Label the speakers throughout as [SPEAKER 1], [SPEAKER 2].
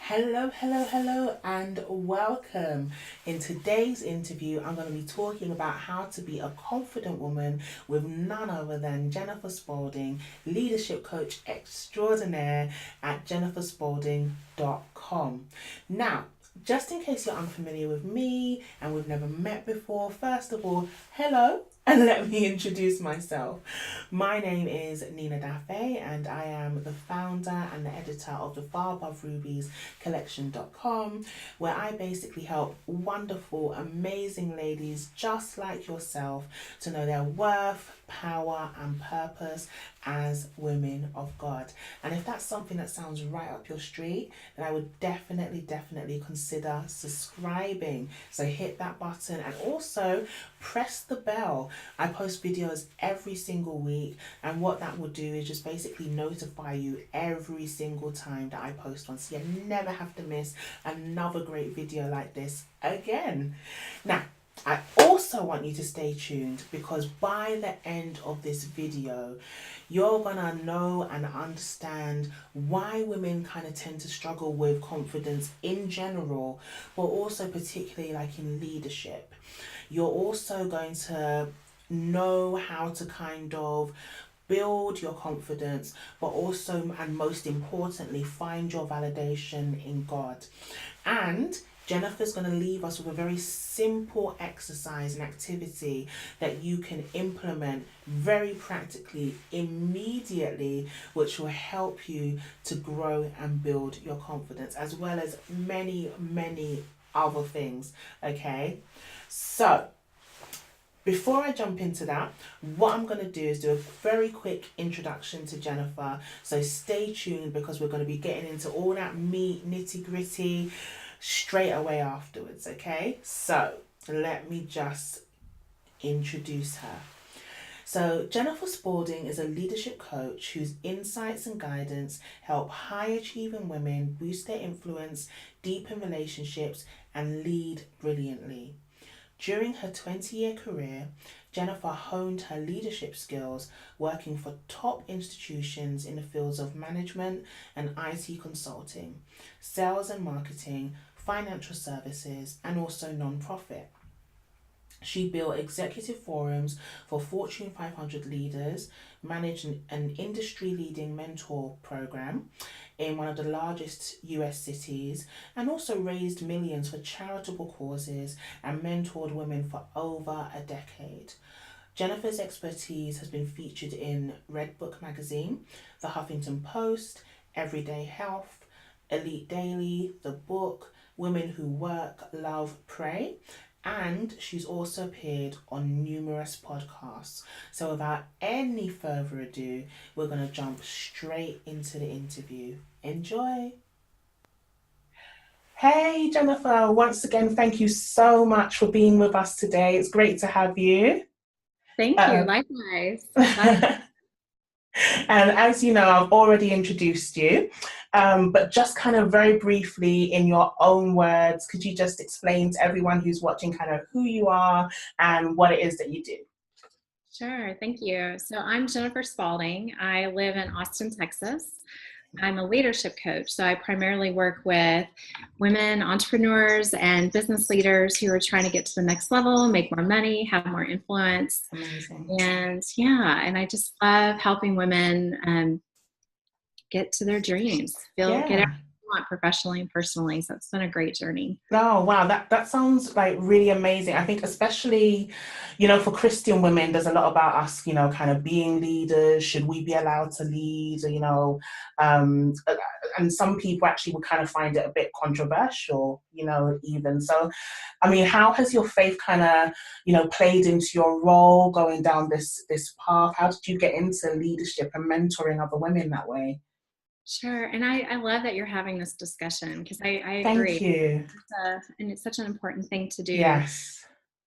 [SPEAKER 1] Hello, hello, hello, and welcome. In today's interview, I'm going to be talking about how to be a confident woman with none other than Jennifer Spaulding, leadership coach extraordinaire at jenniferspaulding.com. Now, just in case you're unfamiliar with me and we've never met before, first of all, hello, and let me introduce myself. My name is Nina Dafe, and I am the founder and the editor of the Far Above Rubies collection.com, where I basically help wonderful, amazing ladies just like yourself to know their worth, power, and purpose as women of God. And if that's something that sounds right up your street, then I would definitely consider subscribing. So hit that button and also press the bell. I post videos every single week, and what that will do is just basically notify you every single time that I post one, so you never have to miss another great video like this again. Now, I also want you to stay tuned, because by the end of this video, you're gonna know and understand why women kind of tend to struggle with confidence in general, but also particularly like in leadership. You're also going to know how to kind of build your confidence, but also, and most importantly, find your validation in God. And Jennifer's going to leave us with a very simple exercise and activity that you can implement very practically immediately, which will help you to grow and build your confidence, as well as many other things. Okay, so before I jump into that, what I'm going to do is do a very quick introduction to Jennifer. So stay tuned, because we're going to be getting into all that meat, nitty gritty straight away afterwards. Okay, so let me just introduce her. So Jennifer Spaulding is a leadership coach whose insights and guidance help high achieving women boost their influence, deepen relationships, and lead brilliantly. During her 20-year career, Jennifer honed her leadership skills working for top institutions in the fields of management and IT consulting, sales and marketing, financial services, and also non-profit. She built executive forums for Fortune 500 leaders, managed an industry-leading mentor program in one of the largest US cities, and also raised millions for charitable causes and mentored women for over a decade. Jennifer's expertise has been featured in Red Book magazine, The Huffington Post, Everyday Health, Elite Daily, The Book, Women Who Work, Love, Pray, and she's also appeared on numerous podcasts. So without any further ado, we're going to jump straight into the interview. Enjoy. Hey Jennifer, once again, thank you so much for being with us today. It's great to have you.
[SPEAKER 2] Thank you.
[SPEAKER 1] Uh,
[SPEAKER 2] Likewise.
[SPEAKER 1] And as you know, I've already introduced you, but just kind of very briefly, in your own words, could you just explain to everyone who's watching kind of who you are and what it is that you do?
[SPEAKER 2] Sure. Thank you. So I'm Jennifer Spaulding. I live in Austin, Texas. I'm a leadership coach. So I primarily work with women entrepreneurs and business leaders who are trying to get to the next level, make more money, have more influence.
[SPEAKER 1] Amazing.
[SPEAKER 2] And yeah, and I just love helping women get to their dreams, get everything
[SPEAKER 1] Yeah.
[SPEAKER 2] they want professionally and personally. So it's been a great journey.
[SPEAKER 1] Oh, wow. That sounds like really amazing. I think especially, for Christian women, there's a lot about us, kind of being leaders. Should we be allowed to lead? Um, and some people actually would kind of find it a bit controversial, even. So, I mean, how has your faith kind of, played into your role going down this path? How did you get into leadership and mentoring other women that way?
[SPEAKER 2] Sure. And I love that you're having this discussion because I
[SPEAKER 1] Thank
[SPEAKER 2] agree.
[SPEAKER 1] you.
[SPEAKER 2] And it's such an important thing to do.
[SPEAKER 1] Yes.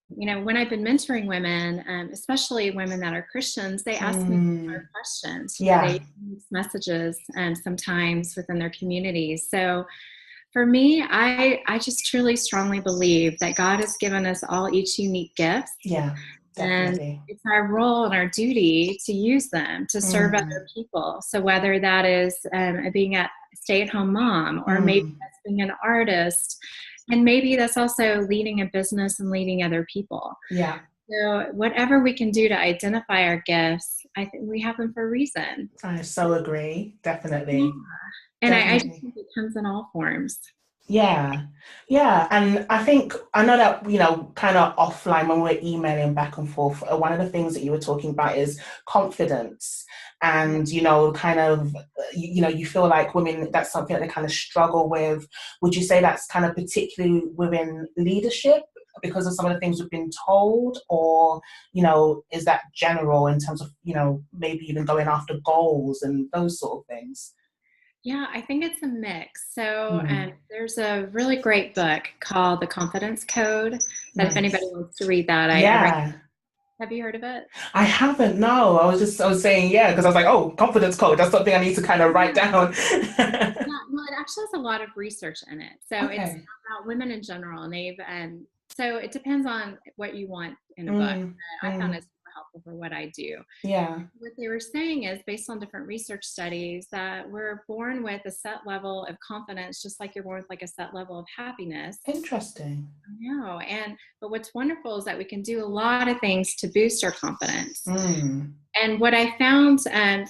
[SPEAKER 2] When I've been mentoring women, especially women that are Christians, they ask me
[SPEAKER 1] Mm,
[SPEAKER 2] similar questions.
[SPEAKER 1] yeah.
[SPEAKER 2] They use messages sometimes within their communities. So for me, I just truly strongly believe that God has given us all each unique gifts,
[SPEAKER 1] Yeah,
[SPEAKER 2] and
[SPEAKER 1] definitely.
[SPEAKER 2] it's our role and our duty to use them to serve
[SPEAKER 1] Mm,
[SPEAKER 2] other people. So whether that is being a stay-at-home mom, or maybe
[SPEAKER 1] mm,
[SPEAKER 2] that's being an artist. And maybe that's also leading a business and leading other people.
[SPEAKER 1] Yeah.
[SPEAKER 2] So whatever we can do to identify our gifts, I think we have them for a reason.
[SPEAKER 1] I so agree. Definitely.
[SPEAKER 2] Yeah. And I just
[SPEAKER 1] Definitely.
[SPEAKER 2] think it comes in all forms.
[SPEAKER 1] Yeah, yeah. And I know that, kind of offline when we're emailing back and forth, one of the things that you were talking about is confidence. And, kind of, you feel like women, that's something that they kind of struggle with. Would you say that's kind of particularly within leadership because of some of the things we've been told? Or, is that general in terms of, maybe even going after goals and those sort of things?
[SPEAKER 2] Yeah, I think it's a mix. So
[SPEAKER 1] Mm,
[SPEAKER 2] there's a really great book called The Confidence Code that if anybody
[SPEAKER 1] nice.
[SPEAKER 2] wants to read that, I recommend.
[SPEAKER 1] Yeah.
[SPEAKER 2] Have you heard of it?
[SPEAKER 1] I haven't, no. I was saying, yeah, because I was like, oh, confidence code. That's something I need to kind of write
[SPEAKER 2] Yeah.
[SPEAKER 1] down.
[SPEAKER 2] Yeah, well, it actually has a lot of research in it. So it's
[SPEAKER 1] Okay.
[SPEAKER 2] about women in general, and so it depends on what you want in a book.
[SPEAKER 1] Mm,
[SPEAKER 2] I found it
[SPEAKER 1] mm,
[SPEAKER 2] super helpful for what I do.
[SPEAKER 1] yeah.
[SPEAKER 2] What they were saying is, based on different research studies, that we're born with a set level of confidence, just like you're born with like a set level of happiness.
[SPEAKER 1] Interesting.
[SPEAKER 2] No, but what's wonderful is that we can do a lot of things to boost our confidence.
[SPEAKER 1] Mm,
[SPEAKER 2] And what I found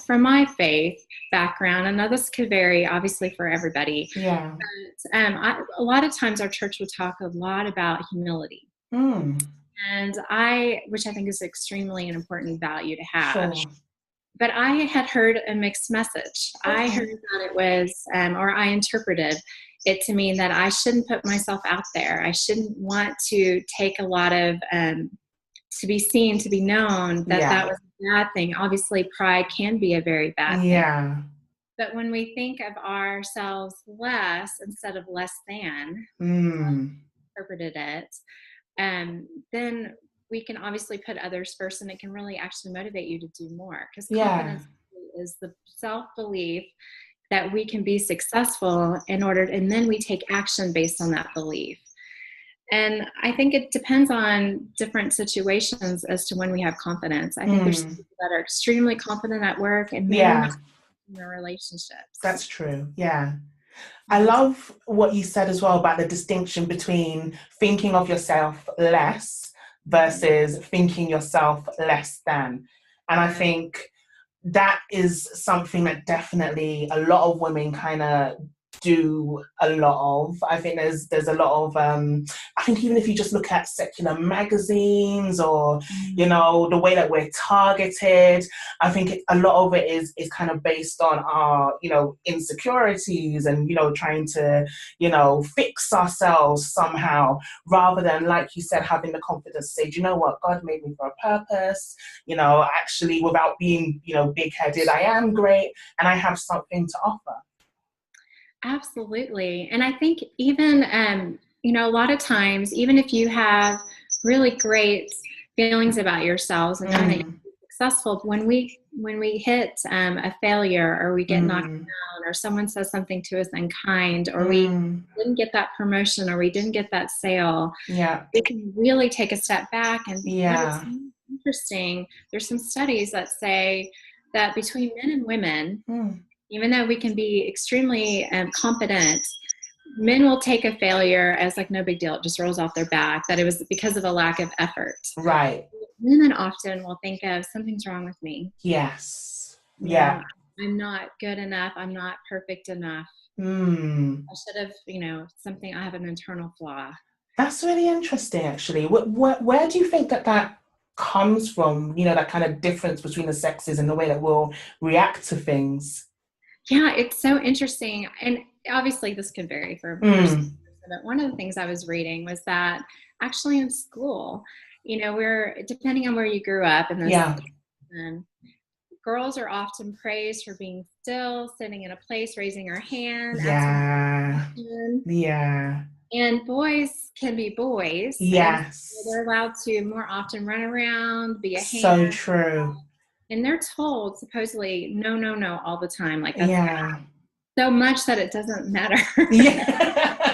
[SPEAKER 2] from my faith background, and now this could vary obviously for everybody,
[SPEAKER 1] yeah.
[SPEAKER 2] but a lot of times our church would talk a lot about humility.
[SPEAKER 1] Mm,
[SPEAKER 2] And which I think is extremely an important value to have.
[SPEAKER 1] sure.
[SPEAKER 2] But I had heard a mixed message. I
[SPEAKER 1] Okay.
[SPEAKER 2] heard that it was, or I interpreted it to mean that I shouldn't put myself out there. I shouldn't want to take a lot of, to be seen, to be known, that
[SPEAKER 1] Yeah.
[SPEAKER 2] was a bad thing. Obviously, pride can be a very bad thing.
[SPEAKER 1] Yeah.
[SPEAKER 2] But when we think of ourselves less instead of less than,
[SPEAKER 1] Mm,
[SPEAKER 2] interpreted it, then we can obviously put others first, and it can really actually motivate you to do more, because
[SPEAKER 1] yeah.
[SPEAKER 2] confidence is the self-belief that we can be successful and then we take action based on that belief. And I think it depends on different situations as to when we have confidence. I think there's
[SPEAKER 1] Mm,
[SPEAKER 2] people that are extremely confident at work and maybe
[SPEAKER 1] yeah.
[SPEAKER 2] not in their relationships.
[SPEAKER 1] That's true. Yeah. I
[SPEAKER 2] And
[SPEAKER 1] love what you said as well about the distinction between thinking of yourself less versus thinking yourself less than. And I
[SPEAKER 2] yeah,
[SPEAKER 1] think that is something that definitely a lot of women kind of do a lot of. I think there's a lot of I think even if you just look at secular magazines or the way that we're targeted, I think a lot of it is kind of based on our insecurities and trying to fix ourselves somehow, rather than, like you said, having the confidence to say, do you know what, God made me for a purpose. Actually, without being big headed, I am great and I have something to offer.
[SPEAKER 2] absolutely. And I think even, a lot of times, even if you have really great feelings about yourselves and knowing that
[SPEAKER 1] Mm,
[SPEAKER 2] you're successful, when we hit a failure, or we get knocked
[SPEAKER 1] mm,
[SPEAKER 2] down, or someone says something to us unkind, or we
[SPEAKER 1] mm,
[SPEAKER 2] didn't get that promotion, or we didn't get that sale,
[SPEAKER 1] yeah,
[SPEAKER 2] we can really take a step back. And what it's
[SPEAKER 1] yeah,
[SPEAKER 2] interesting, there's some studies that say that between men and women,
[SPEAKER 1] mm,
[SPEAKER 2] even though we can be extremely confident, men will take a failure as like no big deal. It just rolls off their back, that it was because of a lack of effort.
[SPEAKER 1] right,
[SPEAKER 2] Women often will think of, something's wrong with me.
[SPEAKER 1] yes,
[SPEAKER 2] You know,
[SPEAKER 1] yeah,
[SPEAKER 2] I'm not good enough. I'm not perfect enough.
[SPEAKER 1] mm.
[SPEAKER 2] I should have, something, I have an internal flaw.
[SPEAKER 1] That's really interesting, actually. Where do you think that comes from? That kind of difference between the sexes and the way that we'll react to things.
[SPEAKER 2] Yeah, it's so interesting. And obviously this could vary for person to
[SPEAKER 1] Mm,
[SPEAKER 2] person, but one of the things I was reading was that actually in school, we're, depending on where you grew up in this,
[SPEAKER 1] yeah,
[SPEAKER 2] um, girls are often praised for being still, sitting in a place, raising her hand, asking
[SPEAKER 1] yeah,
[SPEAKER 2] a question.
[SPEAKER 1] yeah,
[SPEAKER 2] And boys can be boys, and so
[SPEAKER 1] yes.
[SPEAKER 2] they're allowed to more often run around, be a
[SPEAKER 1] So
[SPEAKER 2] hand,
[SPEAKER 1] true.
[SPEAKER 2] and they're told supposedly no, no, no all the time. Like that's
[SPEAKER 1] Yeah.
[SPEAKER 2] so much that it doesn't matter.
[SPEAKER 1] Yeah.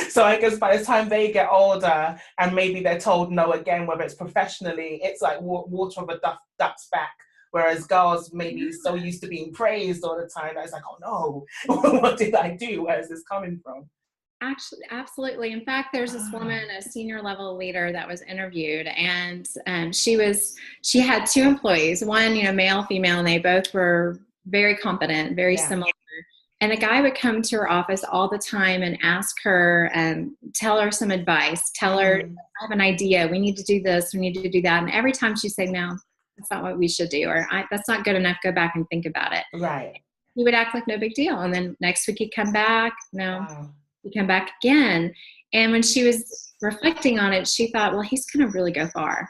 [SPEAKER 1] So I guess by the time they get older and maybe they're told no again, whether it's professionally, it's like water of a duck's back Whereas girls maybe so used to being praised all the time that it's like, oh no, what did I do? Where is this coming from?
[SPEAKER 2] Actually, absolutely. In fact, there's this woman,
[SPEAKER 1] Ah,
[SPEAKER 2] a senior level leader that was interviewed, and she had two employees, one, male, female, and they both were very competent, very
[SPEAKER 1] yeah.
[SPEAKER 2] similar. And the guy would come to her office all the time and ask her, tell her some advice, tell her,
[SPEAKER 1] Mm,
[SPEAKER 2] I have an idea, we need to do this, we need to do that. And every time she'd say, no, that's not what we should do, or that's not good enough, go back and think about it.
[SPEAKER 1] right.
[SPEAKER 2] He would act like no big deal. And then next week he'd come back, no.
[SPEAKER 1] Wow.
[SPEAKER 2] He'd come back again. And when she was reflecting on it, she thought, well, he's going to really go far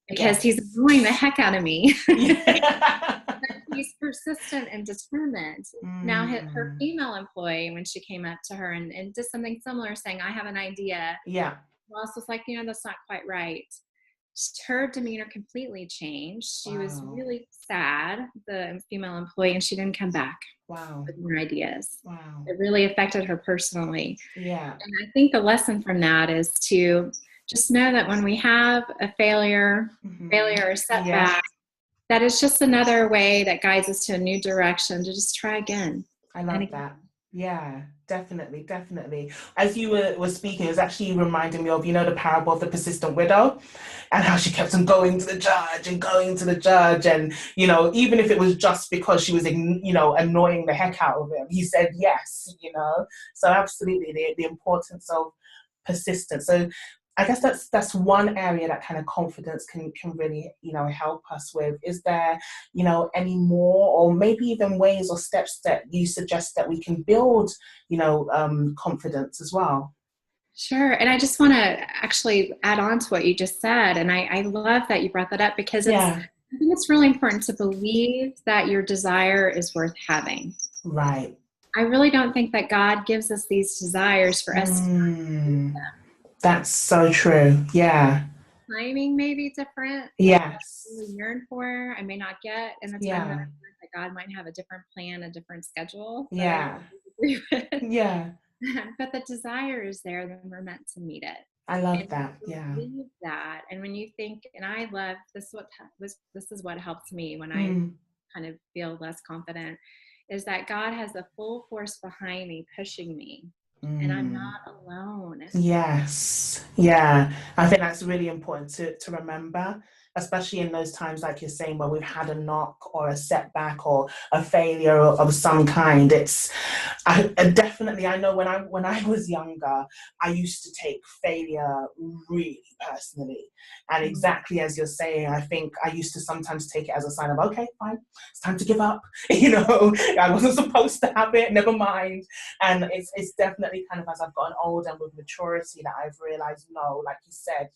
[SPEAKER 2] because he's
[SPEAKER 1] Yes.
[SPEAKER 2] annoying the heck out of me.
[SPEAKER 1] Yeah.
[SPEAKER 2] He's persistent and determined. Now her female employee, when she came up to her and did something similar, saying, I have an idea,
[SPEAKER 1] Yeah.
[SPEAKER 2] Ross was like, that's not quite right. Her demeanor completely changed. She was
[SPEAKER 1] Wow.
[SPEAKER 2] really sad, the female employee, and she didn't come back
[SPEAKER 1] Wow.
[SPEAKER 2] with more ideas.
[SPEAKER 1] Wow.
[SPEAKER 2] It really affected her personally.
[SPEAKER 1] Yeah.
[SPEAKER 2] And I think the lesson from that is to just know that when we have a failure or setback, that is just another way that guides us to a new direction, to just try again.
[SPEAKER 1] I love that. Yeah, definitely, definitely. As you were speaking, it was actually reminding me of, the parable of the persistent widow and how she kept on going to the judge and going to the judge. And, even if it was just because she was, annoying the heck out of him, he said yes. So absolutely the importance of persistence. So I guess that's one area that kind of confidence can really, help us with. Is there, any more, or maybe even ways or steps that you suggest that we can build, confidence as well?
[SPEAKER 2] Sure. And I just want to actually add on to what you just said. And I love that you brought that up because I think it's really important to believe that your desire is worth having.
[SPEAKER 1] Right.
[SPEAKER 2] I really don't think that God gives us these desires for us to
[SPEAKER 1] That's so true. Yeah.
[SPEAKER 2] timing may be different.
[SPEAKER 1] Yes.
[SPEAKER 2] What I really yearn for, I may not get in the time that I want. That God might have a different plan, a different schedule.
[SPEAKER 1] Yeah.
[SPEAKER 2] Agree with.
[SPEAKER 1] Yeah.
[SPEAKER 2] But the desire is there, then we're meant to meet it.
[SPEAKER 1] I love
[SPEAKER 2] And
[SPEAKER 1] that. Yeah.
[SPEAKER 2] believe that. And when you think, and I love this, this is what helps me when I kind of feel less confident, is that God has the full force behind me, pushing me. And I'm not alone.
[SPEAKER 1] Yes. Yeah. I think that's really important to remember, especially in those times, like you're saying, where we've had a knock or a setback or a failure of some kind. I know when I was younger, I used to take failure really personally. And exactly as you're saying, I think I used to sometimes take it as a sign of, okay, fine, it's time to give up. I wasn't supposed to have it, never mind. And it's definitely kind of as I've gotten older and with maturity that I've realized, no, like you said,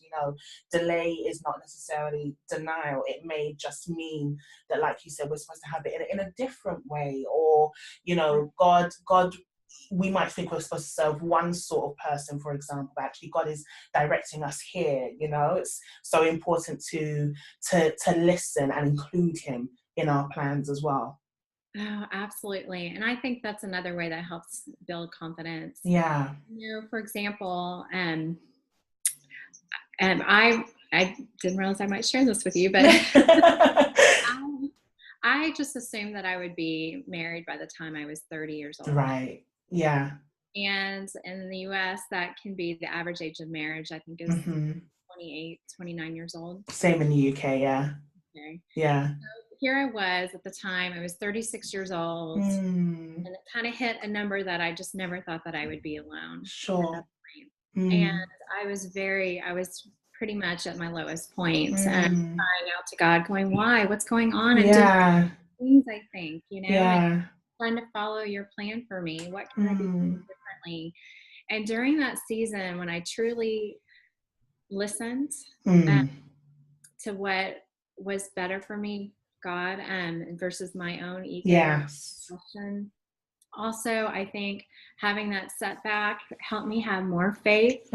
[SPEAKER 1] delay is not necessarily denial. It may just mean that, like you said, we're supposed to have it in a different way, or, God, we might think we're supposed to serve one sort of person, for example, but actually God is directing us here. It's so important to listen and include him in our plans as well.
[SPEAKER 2] Oh, absolutely. And I think that's another way that helps build confidence.
[SPEAKER 1] Yeah.
[SPEAKER 2] For example, I didn't realize I might share this with you, but I just assumed that I would be married by the time I was 30 years old.
[SPEAKER 1] Right. Yeah.
[SPEAKER 2] And in the US, that can be the average age of marriage, I think, is 28, 29 years old.
[SPEAKER 1] Same in the UK, yeah.
[SPEAKER 2] Okay.
[SPEAKER 1] Yeah.
[SPEAKER 2] So here I was at the time, I was 36 years old, and it kind of hit a number that I just never thought that I would be alone.
[SPEAKER 1] Sure.
[SPEAKER 2] And I was pretty much at my lowest point, crying out to God, going, why? What's going on? And doing things, I think, and trying to follow your plan for me. What can I be doing differently? And during that season, when I truly listened to what was better for me, God, versus my own ego.
[SPEAKER 1] Yes.
[SPEAKER 2] Also, I think having that setback helped me have more faith.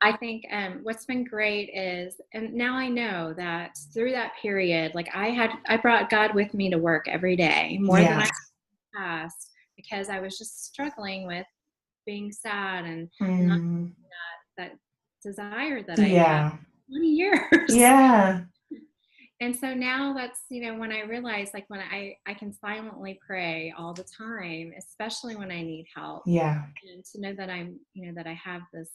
[SPEAKER 2] I think what's been great is, and now I know that through that period, like I brought God with me to work every day, more than I past, because I was just struggling with being sad and not that desire that I had 20 years.
[SPEAKER 1] Yeah.
[SPEAKER 2] And so now that's, when I realize, like, when I can silently pray all the time, especially when I need help,
[SPEAKER 1] Yeah.
[SPEAKER 2] and to know that that I have this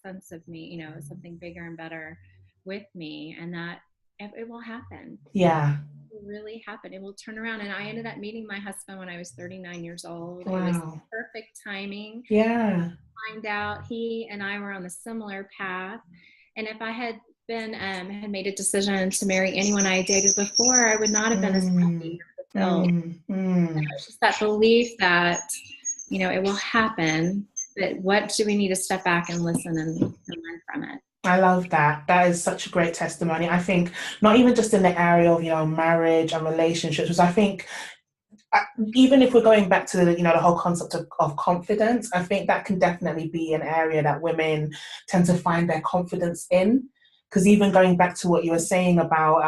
[SPEAKER 2] sense of me, something bigger and better with me, and that it will happen.
[SPEAKER 1] Yeah.
[SPEAKER 2] It will really happen. It will turn around. And I ended up meeting my husband when I was 39 years old. It was
[SPEAKER 1] Wow.
[SPEAKER 2] perfect timing.
[SPEAKER 1] Yeah.
[SPEAKER 2] Find out he and I were on a similar path. And if I had had made a decision to marry anyone I had dated before, I would not have been as happy or fulfilled. It's just that belief that, it will happen, but what do we need to step back and listen and learn from it?
[SPEAKER 1] I love that. That is such a great testimony. I think not even just in the area of, marriage and relationships, because I think even if we're going back to the whole concept of confidence, I think that can definitely be an area that women tend to find their confidence in. Because even going back to what you were saying about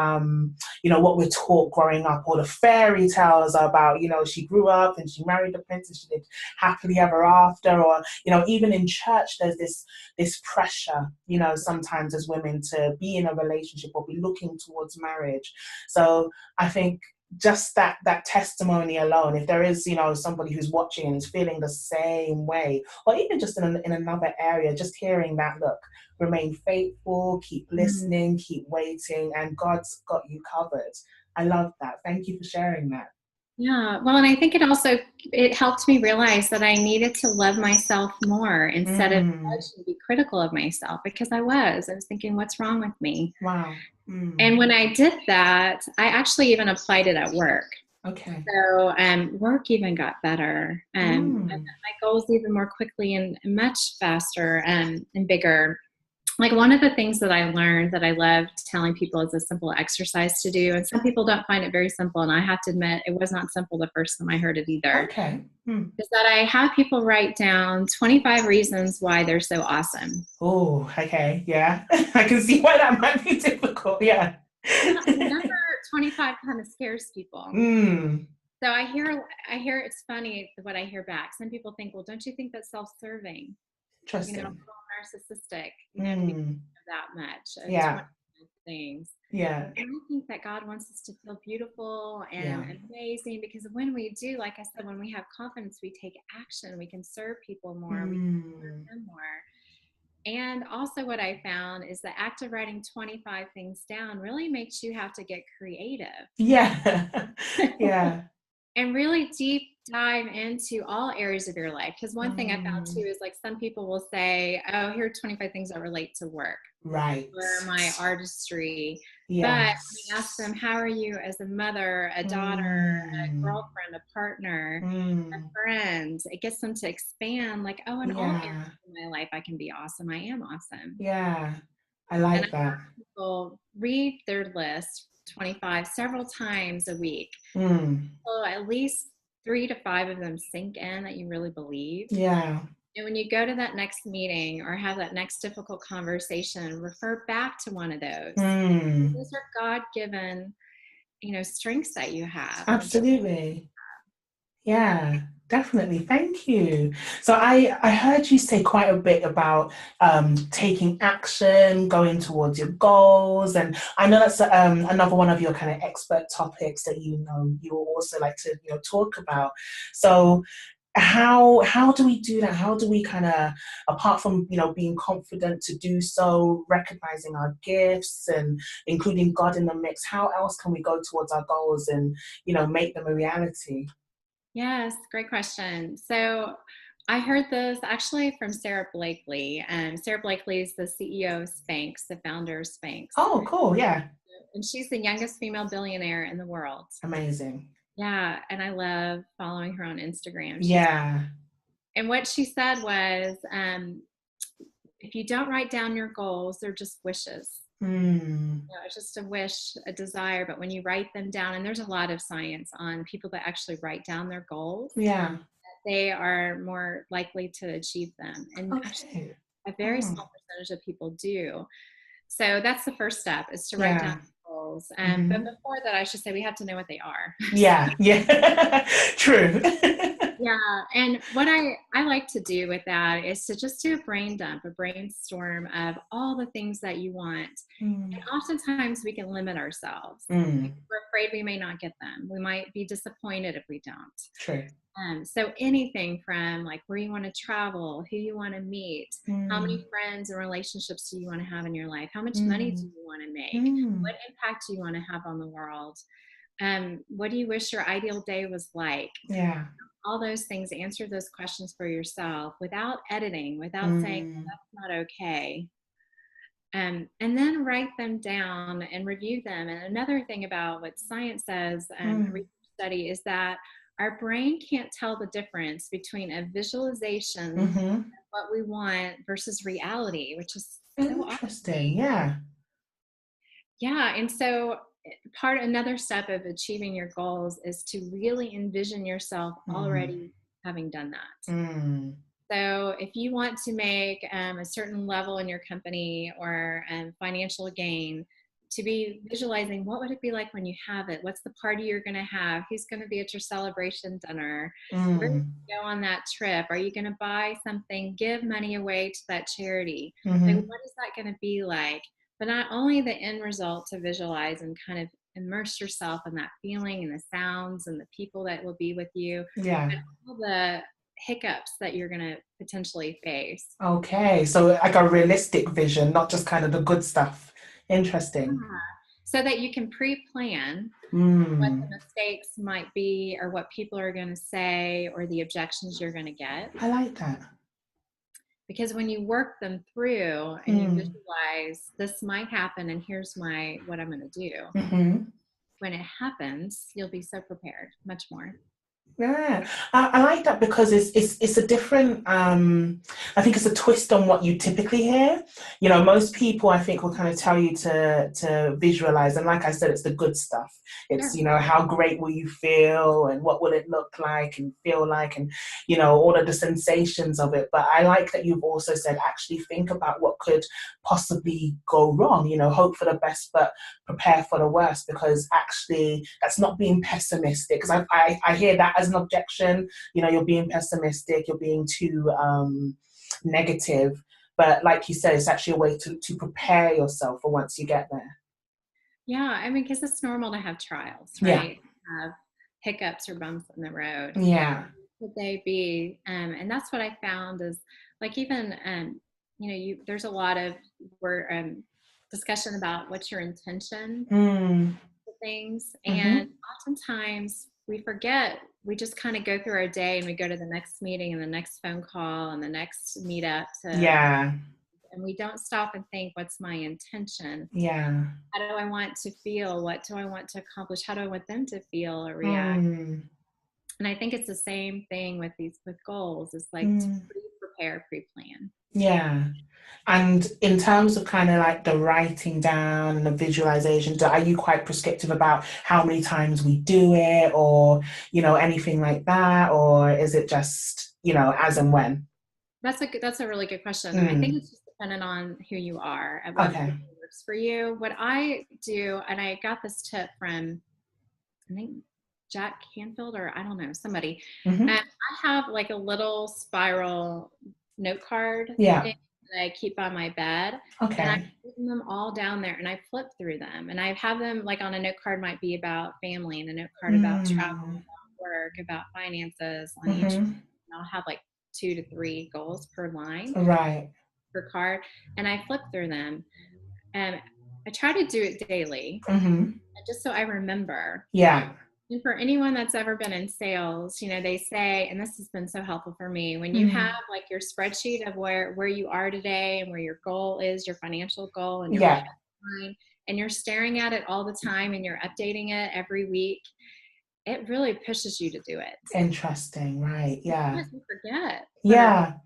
[SPEAKER 1] what we're taught growing up, or the fairy tales about she grew up and she married the prince and she lived happily ever after, or even in church there's this pressure sometimes as women to be in a relationship or be looking towards marriage. So I think just that testimony alone, if there is somebody who's watching and is feeling the same way, or even just in another area, just hearing that, look, remain faithful, keep listening, keep waiting, and God's got you covered. I love that. Thank you for sharing that.
[SPEAKER 2] Yeah, well, and I think it helped me realize that I needed to love myself more instead of judge and be critical of myself, because I was thinking, what's wrong with me?
[SPEAKER 1] Wow.
[SPEAKER 2] And when I did that, I actually even applied it at work.
[SPEAKER 1] Okay.
[SPEAKER 2] So work even got better. I met my goals even more quickly and much faster and bigger. Like, one of the things that I learned that I loved telling people is a simple exercise to do. And some people don't find it very simple. And I have to admit, it was not simple the first time I heard it either.
[SPEAKER 1] Okay.
[SPEAKER 2] Is that I have people write down 25 reasons why they're so awesome.
[SPEAKER 1] Oh, okay. Yeah. I can see why that might be difficult. Yeah.
[SPEAKER 2] Number 25 kind of scares people. So I hear it's funny what I hear back. Some people think, well, don't you think that's self-serving?
[SPEAKER 1] Interesting.
[SPEAKER 2] A little narcissistic, to be that much.
[SPEAKER 1] Yeah.
[SPEAKER 2] Things.
[SPEAKER 1] Yeah.
[SPEAKER 2] And I think that God wants us to feel beautiful and amazing, because when we do, like I said, when we have confidence, we take action, we can serve people more, we can serve them more. And also what I found is the act of writing 25 things down really makes you have to get creative.
[SPEAKER 1] Yeah. Yeah.
[SPEAKER 2] And really deep dive into all areas of your life. Because one thing I found too is, like, some people will say, oh, here are 25 things that relate to work.
[SPEAKER 1] Right.
[SPEAKER 2] Or my artistry.
[SPEAKER 1] Yes.
[SPEAKER 2] But when you ask them, how are you as a mother, a daughter, a girlfriend, a partner, a friend, it gets them to expand, like, oh, in all areas of my life, I can be awesome. I am awesome.
[SPEAKER 1] Yeah. I like that.
[SPEAKER 2] And people read their list, 25, several times a week. So at least 3 to 5 of them sink in that you really believe.
[SPEAKER 1] Yeah.
[SPEAKER 2] And when you go to that next meeting or have that next difficult conversation, refer back to one of those. Those are God-given, strengths that you have.
[SPEAKER 1] Absolutely. Yeah, definitely. Thank you. So I heard you say quite a bit about taking action, going towards your goals, and I know that's another one of your kind of expert topics that you also like to talk about. So how do we do that? How do we kind of, apart from being confident to do so, recognizing our gifts and including God in the mix, how else can we go towards our goals and make them a reality?
[SPEAKER 2] Yes, great question. So I heard this actually from Sarah Blakely. Sarah Blakely is the CEO of Spanx, the founder of Spanx.
[SPEAKER 1] Oh, cool. Yeah.
[SPEAKER 2] And she's the youngest female billionaire in the world.
[SPEAKER 1] Amazing.
[SPEAKER 2] Yeah. And I love following her on Instagram. And what she said was, if you don't write down your goals, they're just wishes. It's just a wish, a desire. But when you write them down, and there's a lot of science on people that actually write down their goals, they are more likely to achieve them. And actually, a very small percentage of people do. So that's the first step, is to write down goals. But before that, I should say we have to know what they are.
[SPEAKER 1] Yeah. True.
[SPEAKER 2] Yeah, and what I like to do with that is to just do a brain dump, a brainstorm of all the things that you want. And
[SPEAKER 1] Mm.
[SPEAKER 2] oftentimes we can limit ourselves.
[SPEAKER 1] Mm.
[SPEAKER 2] We're afraid we may not get them. We might be disappointed if we don't.
[SPEAKER 1] True.
[SPEAKER 2] So anything from like where you want to travel, who you want to meet, how many
[SPEAKER 1] Mm.
[SPEAKER 2] friends and relationships do you want to have in your life, how much money do
[SPEAKER 1] Mm.
[SPEAKER 2] you want to make,
[SPEAKER 1] Mm.
[SPEAKER 2] what impact do you want to have on the world, what do you wish your ideal day was like?
[SPEAKER 1] Yeah.
[SPEAKER 2] All those things, answer those questions for yourself without editing, without saying, well,
[SPEAKER 1] Mm.
[SPEAKER 2] that's not okay. And then write them down and review them. And another thing about what science says, a
[SPEAKER 1] Mm.
[SPEAKER 2] research study, is that our brain can't tell the difference between a visualization of
[SPEAKER 1] Mm-hmm.
[SPEAKER 2] what we want versus reality, which is so odd.
[SPEAKER 1] Interesting. Yeah.
[SPEAKER 2] Yeah. And so another step of achieving your goals is to really envision yourself
[SPEAKER 1] Mm.
[SPEAKER 2] already having done that.
[SPEAKER 1] Mm.
[SPEAKER 2] So if you want to make a certain level in your company or financial gain, to be visualizing what would it be like when you have it? What's the party you're going to have? Who's going to be at your celebration dinner? Where do
[SPEAKER 1] Mm.
[SPEAKER 2] you go on that trip? Are you going to buy something, give money away to that charity? Like,
[SPEAKER 1] Mm-hmm.
[SPEAKER 2] what is that going to be like? But not only the end result to visualize and kind of immerse yourself in that feeling and the sounds and the people that will be with you,
[SPEAKER 1] Yeah.
[SPEAKER 2] but all the hiccups that you're going to potentially face.
[SPEAKER 1] Okay. So like a realistic vision, not just kind of the good stuff. Interesting.
[SPEAKER 2] Yeah. So that you can pre-plan what
[SPEAKER 1] Mm.
[SPEAKER 2] the mistakes might be or what people are going to say or the objections you're going to get.
[SPEAKER 1] I like that.
[SPEAKER 2] Because when you work them through and you
[SPEAKER 1] Mm.
[SPEAKER 2] visualize this might happen and here's what I'm going to do,
[SPEAKER 1] Mm-hmm.
[SPEAKER 2] when it happens, you'll be so prepared, much more.
[SPEAKER 1] Yeah, I like that because it's a different I think it's a twist on what you typically hear. You know, most people I think will kind of tell you to visualize, and like I said, it's the good stuff. It's,
[SPEAKER 2] Sure.
[SPEAKER 1] you know, how great will you feel and what will it look like and feel like, and you know, all of the sensations of it. But I like that you've also said actually think about what could possibly go wrong, you know, hope for the best but prepare for the worst, because actually that's not being pessimistic, because I hear that as an objection. You know, you're being pessimistic, you're being too negative, but like you said, it's actually a way to prepare yourself for once you get there.
[SPEAKER 2] Yeah, I mean, because it's normal to have trials,
[SPEAKER 1] Yeah.
[SPEAKER 2] right? Have hiccups or bumps in the road.
[SPEAKER 1] Yeah.
[SPEAKER 2] Could they be? And that's what I found is like even there's a lot of word discussion about what's your intention
[SPEAKER 1] Mm.
[SPEAKER 2] for things, and
[SPEAKER 1] Mm-hmm.
[SPEAKER 2] oftentimes we forget. We just kind of go through our day and we go to the next meeting and the next phone call and the next meetup
[SPEAKER 1] Yeah.
[SPEAKER 2] and we don't stop and think, what's my intention?
[SPEAKER 1] Yeah.
[SPEAKER 2] How do I want to feel? What do I want to accomplish? How do I want them to feel or react?
[SPEAKER 1] Mm.
[SPEAKER 2] And I think it's the same thing with goals. It's like to
[SPEAKER 1] Mm.
[SPEAKER 2] pre-prepare, pre-plan.
[SPEAKER 1] Yeah. And in terms of kind of like the writing down and the visualization, are you quite prescriptive about how many times we do it, or, you know, anything like that? Or is it just, you know, as and when?
[SPEAKER 2] That's a really good question. And I think
[SPEAKER 1] Mm.
[SPEAKER 2] it's just dependent on who you are and what
[SPEAKER 1] Okay.
[SPEAKER 2] works for you. What I do, and I got this tip from I think Jack Canfield or I don't know, somebody.
[SPEAKER 1] Mm-hmm.
[SPEAKER 2] And I have like a little spiral note card
[SPEAKER 1] Yeah.
[SPEAKER 2] thing that I keep on my bed. And I've
[SPEAKER 1] Okay.
[SPEAKER 2] written them all down there and I flip through them. And I have them like on a note card might be about family and a note card about travel,
[SPEAKER 1] Mm.
[SPEAKER 2] about work, about finances on each.
[SPEAKER 1] Mm-hmm.
[SPEAKER 2] And I'll have like 2 to 3 goals per line
[SPEAKER 1] Right.
[SPEAKER 2] per card. And I flip through them. And I try to do it daily
[SPEAKER 1] Mm-hmm.
[SPEAKER 2] just so I remember.
[SPEAKER 1] Yeah.
[SPEAKER 2] And for anyone that's ever been in sales, they say, and this has been so helpful for me, when you have
[SPEAKER 1] Mm.
[SPEAKER 2] like your spreadsheet of where you are today and where your goal is, your financial goal and your
[SPEAKER 1] Yeah.
[SPEAKER 2] pipeline, and you're staring at it all the time and you're updating it every week, it really pushes you to do it.
[SPEAKER 1] Interesting. Right. Yeah.
[SPEAKER 2] Sometimes we forget what our goals
[SPEAKER 1] Yeah.
[SPEAKER 2] are.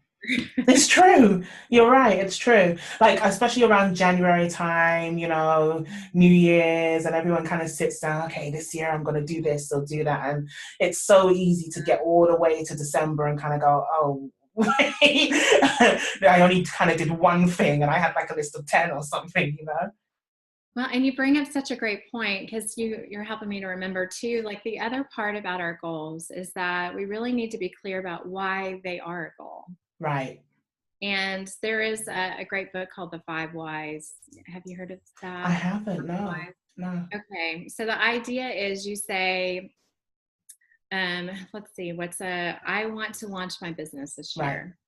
[SPEAKER 1] It's true. You're right. It's true. Like, especially around January time, you know, New Year's, and everyone kind of sits down, okay, this year I'm going to do this or do that. And it's so easy to get all the way to December and kind of go, oh, wait, I only kind of did one thing and I had like a list of 10 or something, you know?
[SPEAKER 2] Well, and you bring up such a great point because you're helping me to remember too, like the other part about our goals is that we really need to be clear about why they are a goal.
[SPEAKER 1] Right.
[SPEAKER 2] And there is a great book called The Five Whys. Have you heard of
[SPEAKER 1] I
[SPEAKER 2] that?
[SPEAKER 1] haven't,
[SPEAKER 2] Five
[SPEAKER 1] no.
[SPEAKER 2] Whys?
[SPEAKER 1] No.
[SPEAKER 2] Okay. So the idea is you say, let's see, I want to launch my business this
[SPEAKER 1] Right.
[SPEAKER 2] year.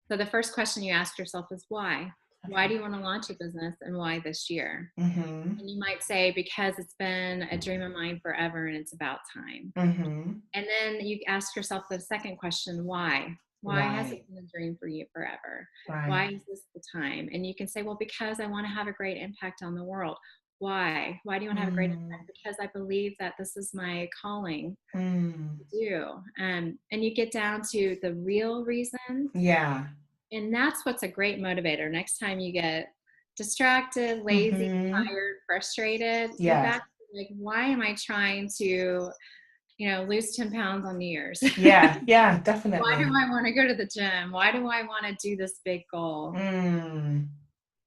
[SPEAKER 2] So the first question you ask yourself is why? Why
[SPEAKER 1] Okay.
[SPEAKER 2] do you want to launch a business and why this year?
[SPEAKER 1] Mm-hmm.
[SPEAKER 2] And you might say, because it's been a dream of mine forever and it's about time.
[SPEAKER 1] Mm-hmm.
[SPEAKER 2] And then you ask yourself the second question, why? Why has it
[SPEAKER 1] Right.
[SPEAKER 2] been a dream for you forever?
[SPEAKER 1] Right.
[SPEAKER 2] Why is this the time? And you can say, well, because I want to have a great impact on the world. Why? Why do you want to have a great
[SPEAKER 1] Mm.
[SPEAKER 2] impact? Because I believe that this is my calling
[SPEAKER 1] Mm.
[SPEAKER 2] to do. And you get down to the real reason.
[SPEAKER 1] Yeah.
[SPEAKER 2] And that's what's a great motivator. Next time you get distracted, lazy,
[SPEAKER 1] Mm-hmm.
[SPEAKER 2] tired, frustrated, go
[SPEAKER 1] Yeah.
[SPEAKER 2] back to like, why am I trying to, lose 10 pounds on New Year's?
[SPEAKER 1] Yeah. Yeah,
[SPEAKER 2] Why do
[SPEAKER 1] definitely.
[SPEAKER 2] I want to go to the gym? Why do I want to do this big goal?
[SPEAKER 1] Mm.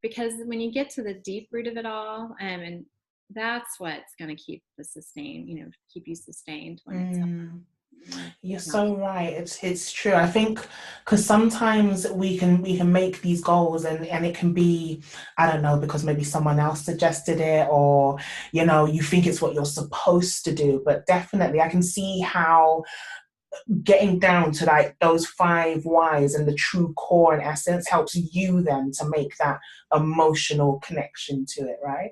[SPEAKER 2] Because when you get to the deep root of it all, and that's what's going to keep keep you sustained when it's
[SPEAKER 1] Mm. You're
[SPEAKER 2] not.
[SPEAKER 1] so right. It's true. I think because sometimes we can make these goals and it can be, I don't know, because maybe someone else suggested it, or you think it's what you're supposed to do. But definitely I can see how getting down to like those five whys and the true core and essence helps you then to make that emotional connection to it, right?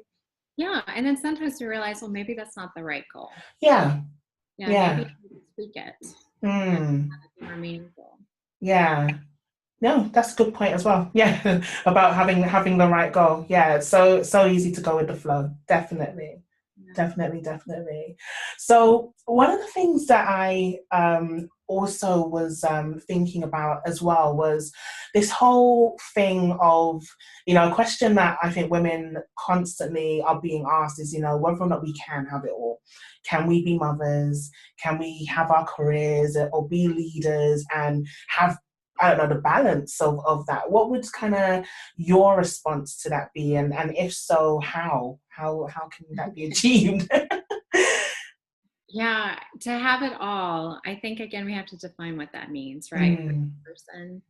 [SPEAKER 2] Yeah. And then sometimes we realize, well, maybe that's not the right goal.
[SPEAKER 1] Yeah.
[SPEAKER 2] Yeah. Maybe
[SPEAKER 1] Yeah.
[SPEAKER 2] I need to tweak it and
[SPEAKER 1] Mm.
[SPEAKER 2] have it be more meaningful.
[SPEAKER 1] Yeah. No, that's a good point as well. Yeah, about having the right goal. Yeah, it's so easy to go with the flow. Definitely.
[SPEAKER 2] Yeah.
[SPEAKER 1] Definitely. So one of the things that I also was thinking about as well was this whole thing of, a question that I think women constantly are being asked is, whether or not we can have it all. Can we be mothers? Can we have our careers or be leaders and have, I don't know, the balance of that? What would kind of your response to that be? And if so, how? How can that be achieved?
[SPEAKER 2] Yeah, to have it all, I think again we have to define what that means, right? For
[SPEAKER 1] Mm,
[SPEAKER 2] each person.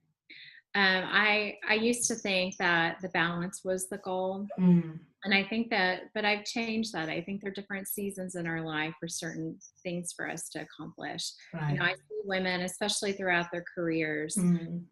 [SPEAKER 2] I used to think that the balance was the goal.
[SPEAKER 1] mm,
[SPEAKER 2] And I think that, but I've changed that. I think there are different seasons in our life for certain things for us to accomplish.
[SPEAKER 1] right.
[SPEAKER 2] I see women, especially throughout their careers,
[SPEAKER 1] Mm,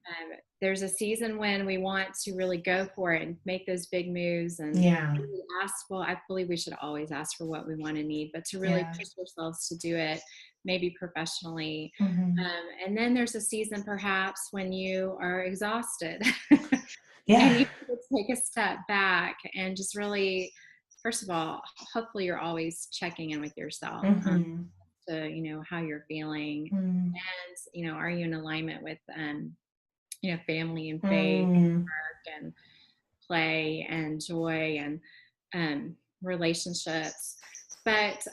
[SPEAKER 2] there's a season when we want to really go for it and make those big moves and
[SPEAKER 1] yeah.
[SPEAKER 2] really ask. Well, I believe we should always ask for what we want and need, but to really
[SPEAKER 1] Yeah.
[SPEAKER 2] push ourselves to do it, maybe professionally.
[SPEAKER 1] Hmm.
[SPEAKER 2] And then there's a season perhaps when you are exhausted and
[SPEAKER 1] Yeah.
[SPEAKER 2] you need to take a step back and just really, first of all, hopefully you're always checking in with yourself
[SPEAKER 1] Hmm.
[SPEAKER 2] to, how you're feeling.
[SPEAKER 1] Mm,
[SPEAKER 2] And, are you in alignment with, family and faith
[SPEAKER 1] mm,
[SPEAKER 2] and play and joy and relationships. But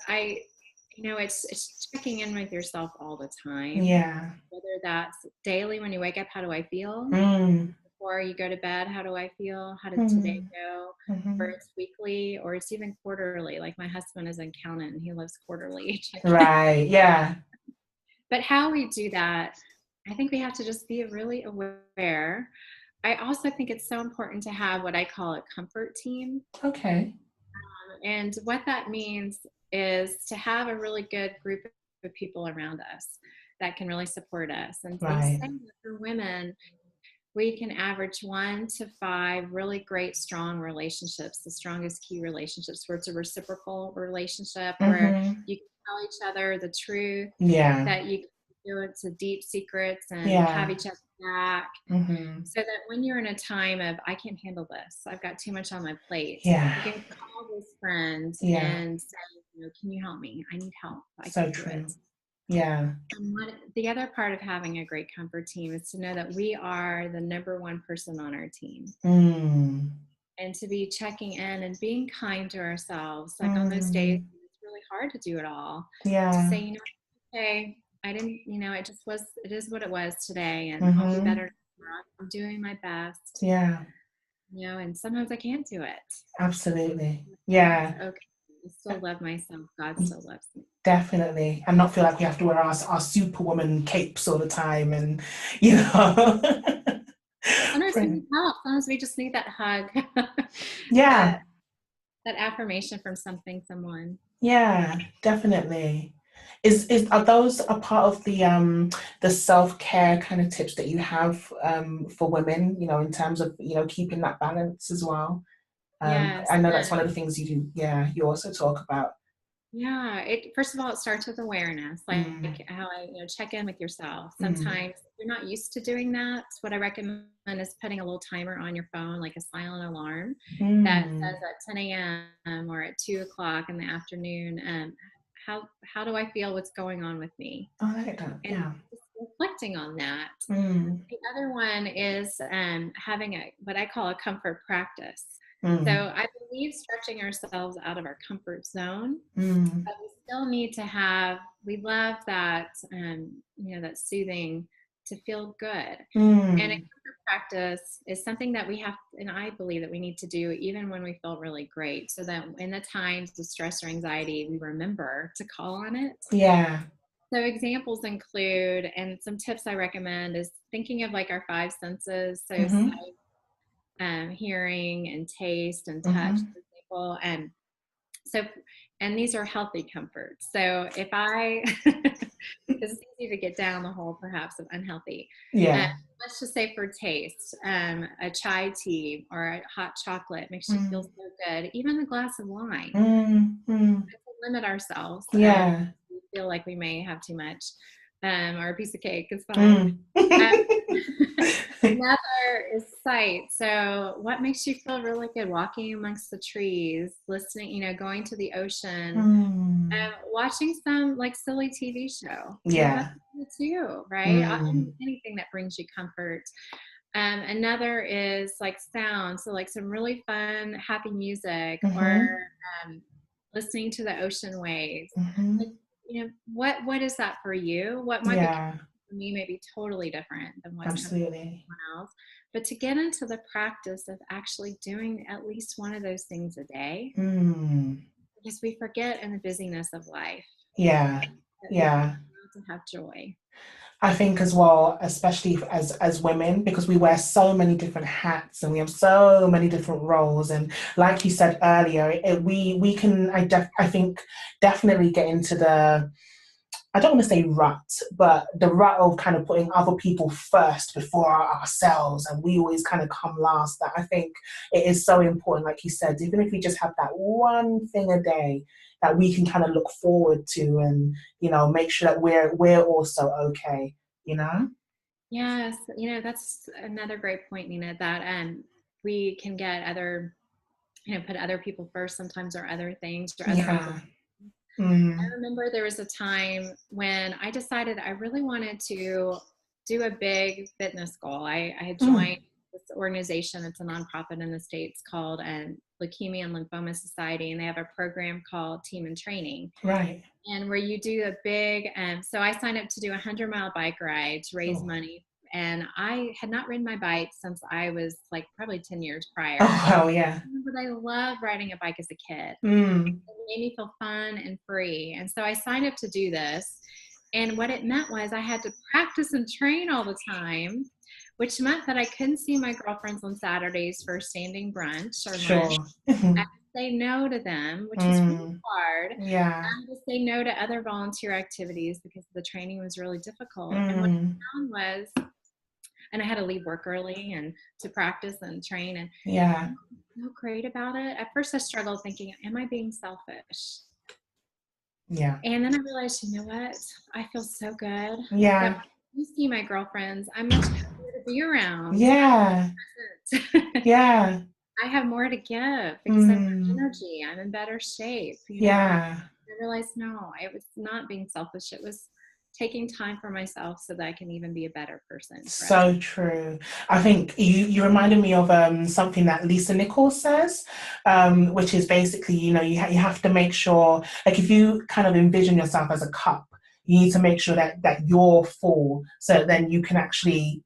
[SPEAKER 2] it's checking in with yourself all the time,
[SPEAKER 1] yeah.
[SPEAKER 2] whether that's daily when you wake up, how do I feel?
[SPEAKER 1] Mm,
[SPEAKER 2] Before you go to bed, how do I feel? How did today
[SPEAKER 1] mm,
[SPEAKER 2] go? Or
[SPEAKER 1] hmm.
[SPEAKER 2] it's weekly, or it's even quarterly. Like my husband is an accountant and he loves quarterly check-in.
[SPEAKER 1] Right. Yeah.
[SPEAKER 2] But how we do that, I think we have to just be really aware. I also think it's so important to have what I call a comfort team.
[SPEAKER 1] Okay.
[SPEAKER 2] And what that means is to have a really good group of people around us that can really support us. And they say
[SPEAKER 1] Right.
[SPEAKER 2] that for women, we can average 1 to 5 really great, strong relationships, the strongest key relationships where it's a reciprocal relationship where
[SPEAKER 1] Hmm.
[SPEAKER 2] you can tell each other the truth,
[SPEAKER 1] Yeah.
[SPEAKER 2] that you can go into deep secrets and have
[SPEAKER 1] Yeah.
[SPEAKER 2] each other back.
[SPEAKER 1] Hmm.
[SPEAKER 2] So that when you're in a time of, I can't handle this, I've got too much on my plate,
[SPEAKER 1] Yeah.
[SPEAKER 2] you can call this friend
[SPEAKER 1] Yeah.
[SPEAKER 2] and say, can you help me? I need help. I
[SPEAKER 1] So
[SPEAKER 2] can't do
[SPEAKER 1] true.
[SPEAKER 2] it.
[SPEAKER 1] Yeah.
[SPEAKER 2] And the other part of having a great comfort team is to know that we are the number one person on our team
[SPEAKER 1] Mm,
[SPEAKER 2] and to be checking in and being kind to ourselves. Like on those days,
[SPEAKER 1] mm,
[SPEAKER 2] when it's really hard to do it all, to
[SPEAKER 1] yeah.
[SPEAKER 2] say, okay, I didn't, it is what it was today and I'll be
[SPEAKER 1] Hmm.
[SPEAKER 2] better tomorrow. I'm doing my best.
[SPEAKER 1] Yeah.
[SPEAKER 2] and sometimes I can't do it.
[SPEAKER 1] Absolutely. Yeah.
[SPEAKER 2] Okay, I still love myself. God still loves me.
[SPEAKER 1] Definitely. And not feel like we have to wear our superwoman capes all the time and, you know.
[SPEAKER 2] Sometimes we
[SPEAKER 1] Brilliant.
[SPEAKER 2] need help. Sometimes we just need that hug,
[SPEAKER 1] Yeah.
[SPEAKER 2] that that affirmation from something, someone.
[SPEAKER 1] Yeah, definitely. Is are those a part of the self-care kind of tips that you have for women, in terms of, keeping that balance as well?
[SPEAKER 2] Yes.
[SPEAKER 1] I know that's one of the things you do, yeah, you also talk about.
[SPEAKER 2] Yeah, it first of all, it starts with awareness,
[SPEAKER 1] Mm,
[SPEAKER 2] like how I, check in with yourself.
[SPEAKER 1] mm,
[SPEAKER 2] Sometimes if you're not used to doing that. What I recommend is putting a little timer on your phone, like a silent alarm that says
[SPEAKER 1] mm.
[SPEAKER 2] at 10 a.m. or at 2 o'clock in the afternoon, how do I feel? What's going on with me?
[SPEAKER 1] I like that,
[SPEAKER 2] And
[SPEAKER 1] yeah.
[SPEAKER 2] just reflecting on that.
[SPEAKER 1] Mm,
[SPEAKER 2] The other one is having what I call a comfort practice. So
[SPEAKER 1] mm,
[SPEAKER 2] I believe stretching ourselves out of our comfort zone,
[SPEAKER 1] mm,
[SPEAKER 2] but we still need to have, we love that, that soothing to feel good. And a
[SPEAKER 1] mm.
[SPEAKER 2] comfort practice is something that we have, and I believe that we need to do even when we feel really great, so that in the times of stress or anxiety, we remember to call on it.
[SPEAKER 1] Yeah.
[SPEAKER 2] So examples include, and some tips I recommend is thinking of like our five senses. So
[SPEAKER 1] Mm-hmm.
[SPEAKER 2] sight, hearing and taste and touch,
[SPEAKER 1] Mm-hmm.
[SPEAKER 2] for example. So, and these are healthy comforts. So if I, because it's easy to get down the hole perhaps of unhealthy. Uh,
[SPEAKER 1] Yeah.
[SPEAKER 2] let's just say for taste, a chai tea or a hot chocolate makes you feel
[SPEAKER 1] Mm,
[SPEAKER 2] so good. Even a glass of wine.
[SPEAKER 1] mm, mm.
[SPEAKER 2] To limit ourselves.
[SPEAKER 1] Yeah.
[SPEAKER 2] We feel like we may have too much, or a piece of cake is fine.
[SPEAKER 1] Mm.
[SPEAKER 2] Uh, Another is sight. So, what makes you feel really good? Walking amongst the trees, listening, going to the ocean,
[SPEAKER 1] Mm.
[SPEAKER 2] watching some like silly TV show. That's
[SPEAKER 1] Yeah.
[SPEAKER 2] good too, right?
[SPEAKER 1] Mm.
[SPEAKER 2] Anything that brings you comfort. Another is like sound. So, like some really fun, happy music, or
[SPEAKER 1] Mm-hmm.
[SPEAKER 2] um, listening to the ocean waves. Like,
[SPEAKER 1] Mm-hmm.
[SPEAKER 2] what is that for you? What might be
[SPEAKER 1] Yeah.
[SPEAKER 2] for me may be totally different than what's coming
[SPEAKER 1] Absolutely.
[SPEAKER 2] from someone else. But to get into the practice of actually doing at least one of those things a day,
[SPEAKER 1] Mm.
[SPEAKER 2] because we forget in the busyness of life
[SPEAKER 1] Yeah.
[SPEAKER 2] that we
[SPEAKER 1] Yeah.
[SPEAKER 2] have to have joy.
[SPEAKER 1] I think as well, especially as women, because we wear so many different hats and we have so many different roles, and like you said earlier, we can I think definitely get into the, I don't want to say rut, but the rut of kind of putting other people first before ourselves, and we always kind of come last. That I think it is so important, like you said, even if we just have that one thing a day that we can kind of look forward to, and make sure that we're also okay. You know?
[SPEAKER 2] Yes, that's another great point, Nina, that we can get other, put other people first sometimes, or other things or other
[SPEAKER 1] Yeah.
[SPEAKER 2] obligations. I
[SPEAKER 1] Mm.
[SPEAKER 2] remember there was a time when I decided I really wanted to do a big fitness goal. I had joined
[SPEAKER 1] Mm.
[SPEAKER 2] this organization. It's a nonprofit in the States called Leukemia and Lymphoma Society, and they have a program called Team in Training.
[SPEAKER 1] Right.
[SPEAKER 2] And where you do a big, so I signed up to do a 100-mile bike ride to raise
[SPEAKER 1] Oh.
[SPEAKER 2] money. And I had not ridden my bike since I was like probably 10 years prior.
[SPEAKER 1] Oh wow. Yeah.
[SPEAKER 2] But I loved riding a bike as a kid.
[SPEAKER 1] Mm.
[SPEAKER 2] It made me feel fun and free. And so I signed up to do this. And what it meant was I had to practice and train all the time, which meant that I couldn't see my girlfriends on Saturdays for standing brunch or lunch.
[SPEAKER 1] Sure.
[SPEAKER 2] I had to say no to them, which was really
[SPEAKER 1] Mm.
[SPEAKER 2] hard.
[SPEAKER 1] Yeah.
[SPEAKER 2] I had to say no to other volunteer activities because the training was really difficult. And what
[SPEAKER 1] Mm.
[SPEAKER 2] I found was, and I had to leave work early and to practice and train. And
[SPEAKER 1] Yeah.
[SPEAKER 2] so great about it. At first, I struggled thinking, "Am I being selfish?"
[SPEAKER 1] Yeah.
[SPEAKER 2] And then I realized, you know what? I feel so good that
[SPEAKER 1] Yeah.
[SPEAKER 2] when I see my girlfriends, I'm much happier to be around.
[SPEAKER 1] Yeah. Yeah.
[SPEAKER 2] I have more to give because I have more
[SPEAKER 1] Mm.
[SPEAKER 2] energy. I'm in better shape.
[SPEAKER 1] Yeah.
[SPEAKER 2] I realized, no, it was not being selfish. It was taking time for myself so that I can even be a better person for others.
[SPEAKER 1] So true. I think you reminded me of something that Lisa Nichols says, which is basically, you have to make sure, like if you kind of envision yourself as a cup, You need to make sure that you're full, so then you can actually,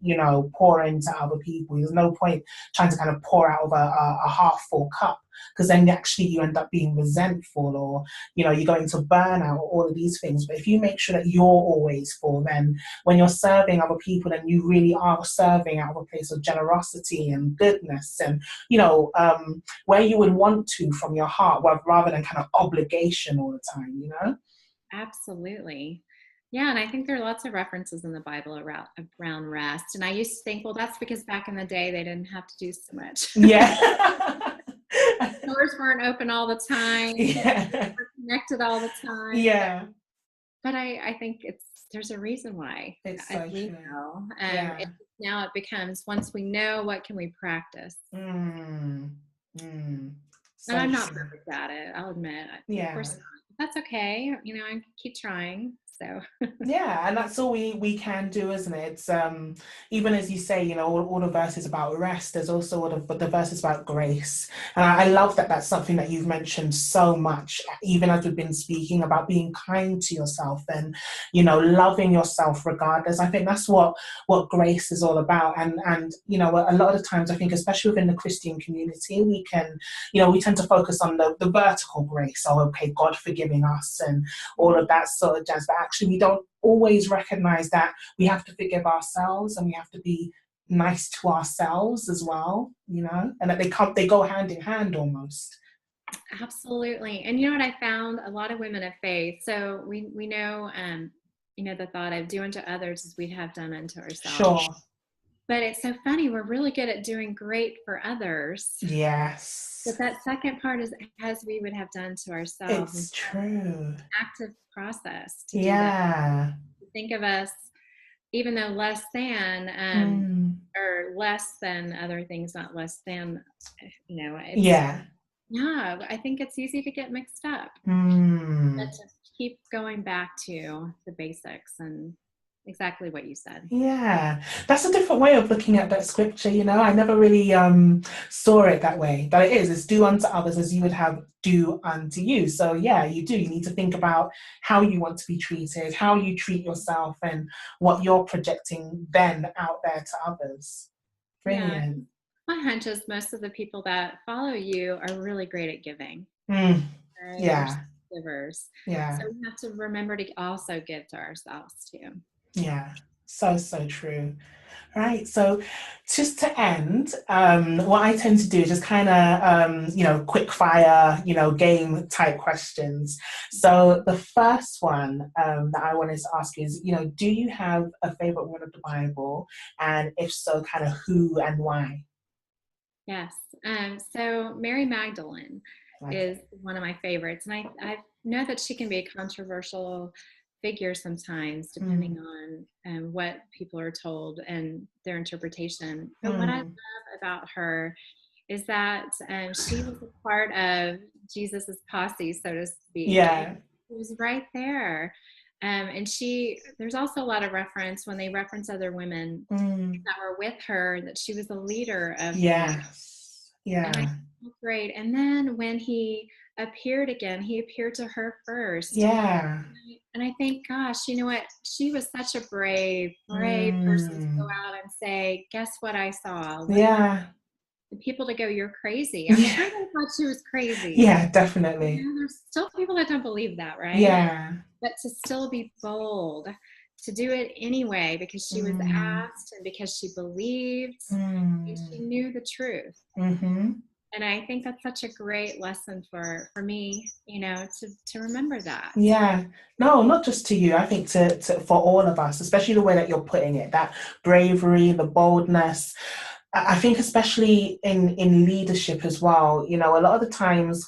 [SPEAKER 1] pour into other people. There's no point trying to kind of pour out of a half full cup, because then actually you end up being resentful, or you go into burnout, or all of these things. But if you make sure that you're always full, then when you're serving other people, then you really are serving out of a place of generosity and goodness, and where you would want to from your heart, rather than kind of obligation all the time.
[SPEAKER 2] Absolutely. Yeah, and I think there are lots of references in the Bible around rest. And I used to think, well, that's because back in the day they didn't have to do so much.
[SPEAKER 1] Yeah.
[SPEAKER 2] Doors weren't open all the time.
[SPEAKER 1] Yeah.
[SPEAKER 2] They were connected all the time.
[SPEAKER 1] Yeah.
[SPEAKER 2] But I think there's a reason why.
[SPEAKER 1] It's
[SPEAKER 2] As
[SPEAKER 1] so
[SPEAKER 2] we
[SPEAKER 1] true.
[SPEAKER 2] know.
[SPEAKER 1] Yeah.
[SPEAKER 2] Now it becomes, once we know, what can we practice?
[SPEAKER 1] So
[SPEAKER 2] And I'm not
[SPEAKER 1] true.
[SPEAKER 2] perfect at it, I'll admit.
[SPEAKER 1] Yeah.
[SPEAKER 2] Of course not. That's okay. I keep trying. So
[SPEAKER 1] Yeah, and that's all we can do, isn't it? It's even as you say, all the verses about rest, there's also all the verses about grace. And I love that that's something that you've mentioned so much, even as we've been speaking about being kind to yourself, and loving yourself regardless. I think that's what grace is all about. And a lot of the times, I think, especially within the Christian community, we can, we tend to focus on the vertical grace. Oh, okay, God forgiving us and all of that sort of jazz. But actually, we don't always recognize that we have to forgive ourselves, and we have to be nice to ourselves as well, and that they go hand in hand almost.
[SPEAKER 2] Absolutely. And you know what I found? A lot of women of faith. So we know, the thought of do unto others as we'd have done unto ourselves.
[SPEAKER 1] Sure.
[SPEAKER 2] But it's so funny. We're really good at doing great for others.
[SPEAKER 1] Yes.
[SPEAKER 2] But that second part is as we would have done to ourselves.
[SPEAKER 1] It's true.
[SPEAKER 2] Active process to do
[SPEAKER 1] Yeah.
[SPEAKER 2] that. Think of us, even though less than, or less than other things, not less than,
[SPEAKER 1] Yeah.
[SPEAKER 2] Yeah, I think it's easy to get mixed up. But to keep going back to the basics and exactly what you said.
[SPEAKER 1] Yeah, that's a different way of looking at that scripture. I never really saw it that way. That it's do unto others as you would have do unto you. So yeah, you need to think about how you want to be treated, how you treat yourself, and what you're projecting then out there to others. Brilliant.
[SPEAKER 2] Yeah. My hunch is most of the people that follow you are really great at giving.
[SPEAKER 1] Right?
[SPEAKER 2] Yeah. Givers.
[SPEAKER 1] Yeah.
[SPEAKER 2] So we have to remember to also give to ourselves too.
[SPEAKER 1] Yeah. So true. Right. So just to end, what I tend to do is just kind of, quick fire, game type questions. So the first one that I wanted to ask is, do you have a favorite one of the Bible? And if so, kind of who and why?
[SPEAKER 2] Yes. So Mary Magdalene is one of my favorites. And I know that she can be a controversial figure sometimes, depending on what people are told and their interpretation. But what I love about her is that she was a part of Jesus's posse, so to speak.
[SPEAKER 1] Yeah.
[SPEAKER 2] She was right there. And there's also a lot of reference when they reference other women that were with her, that she was a leader of
[SPEAKER 1] Yes. Yeah.
[SPEAKER 2] And I felt great. And then when he appeared again, he appeared to her first.
[SPEAKER 1] Yeah.
[SPEAKER 2] And I think, gosh, you know what? She was such a brave person to go out and say, guess what I saw?
[SPEAKER 1] Yeah.
[SPEAKER 2] And people to go, you're crazy. I'm sure they thought she was crazy.
[SPEAKER 1] Yeah, definitely.
[SPEAKER 2] There's still people that don't believe that, right?
[SPEAKER 1] Yeah.
[SPEAKER 2] But to still be bold, to do it anyway, because she was asked and because she believed and she knew the truth. And I think that's such a great lesson for me, to remember that.
[SPEAKER 1] Yeah. No, not just to you. I think to for all of us, especially the way that you're putting it, that bravery, the boldness. I think especially in leadership as well, a lot of the times